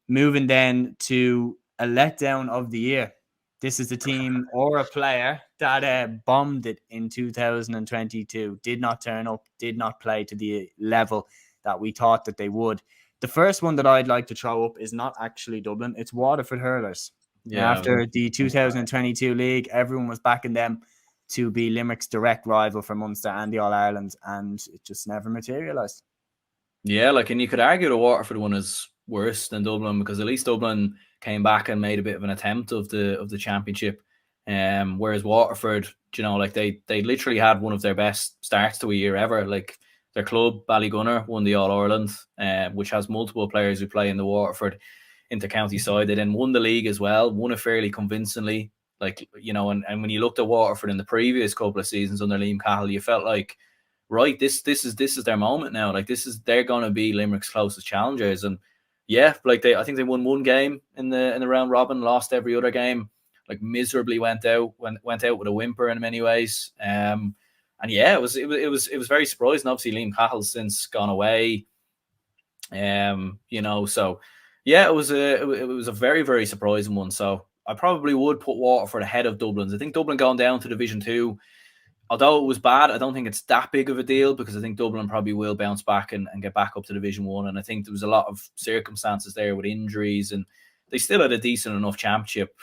Moving then to a letdown of the year. This is a team or a player that bombed it in 2022, did not turn up, did not play to the level that we thought that they would. The first one that I'd like to throw up is not actually Dublin, it's Waterford Hurlers. Yeah. After the 2022 league, everyone was backing them to be Limerick's direct rival for Munster and the All-Ireland, and it just never materialised. Yeah, like, and you could argue the Waterford one is worse than Dublin, because at least Dublin came back and made a bit of an attempt of the championship. Whereas Waterford, you know, like they literally had one of their best starts to a year ever. Like, their club, Ballygunner, won the All-Ireland, which has multiple players who play in the Waterford inter-county side. They then won the league as well, won it fairly convincingly. Like, you know, and when you looked at Waterford in the previous couple of seasons under Liam Cahill, you felt like, right, this is their moment now. Like, they're going to be Limerick's closest challengers. And yeah, like, I think they won one game in the round robin, lost every other game, like miserably went out with a whimper in many ways. And yeah, it was very surprising. Obviously, Liam Cahill's since gone away. You know, so yeah, it was a very, very surprising one. So I probably would put Waterford ahead of Dublin's. I think Dublin going down to Division 2, although it was bad, I don't think it's that big of a deal, because I think Dublin probably will bounce back and get back up to Division 1. And I think there was a lot of circumstances there with injuries, and they still had a decent enough championship,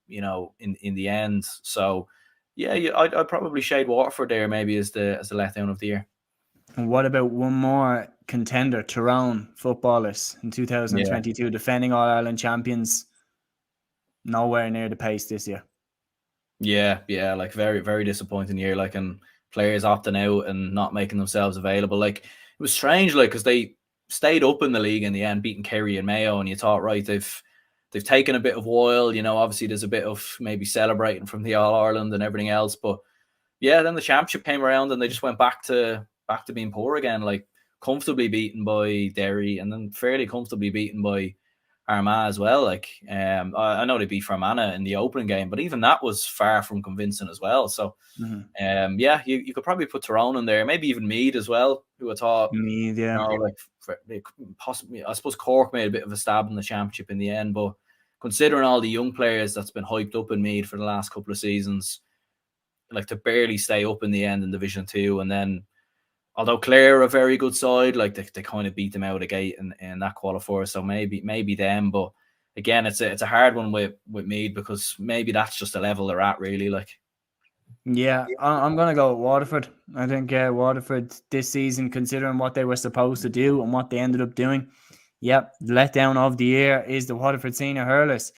you know, in the end. So yeah, I'd probably shade Waterford there maybe as the letdown of the year. And what about one more contender, Tyrone footballers in 2022, defending All-Ireland champions? Nowhere near the pace this year. Yeah, like very, very disappointing year. Like, and players opting out and not making themselves available. Like, it was strange, like, because they stayed up in the league in the end, beating Kerry and Mayo, and you thought, right, they've taken a bit of while. You know, obviously there's a bit of maybe celebrating from the All-Ireland and everything else, but yeah, then the championship came around and they just went back to being poor again. Like, comfortably beaten by Derry, and then fairly comfortably beaten by Armagh as well. Like, I know they beat Fermanagh in the opening game, but even that was far from convincing as well. So, yeah, you could probably put Tyrone in there, maybe even Meath as well, who I thought, Meath, yeah, you know, like, possibly, I suppose Cork made a bit of a stab in the championship in the end, but considering all the young players that's been hyped up in Meath for the last couple of seasons, like, to barely stay up in the end in Division 2, and then, although Clare are a very good side, like, they kind of beat them out of the gate in that qualifier, so maybe them. But again, it's a hard one with Meath, because maybe that's just the level they're at, really. Like, yeah, I'm gonna go with Waterford. I think Waterford this season, considering what they were supposed to do and what they ended up doing, yep, the letdown of the year is the Waterford Senior Hurlers.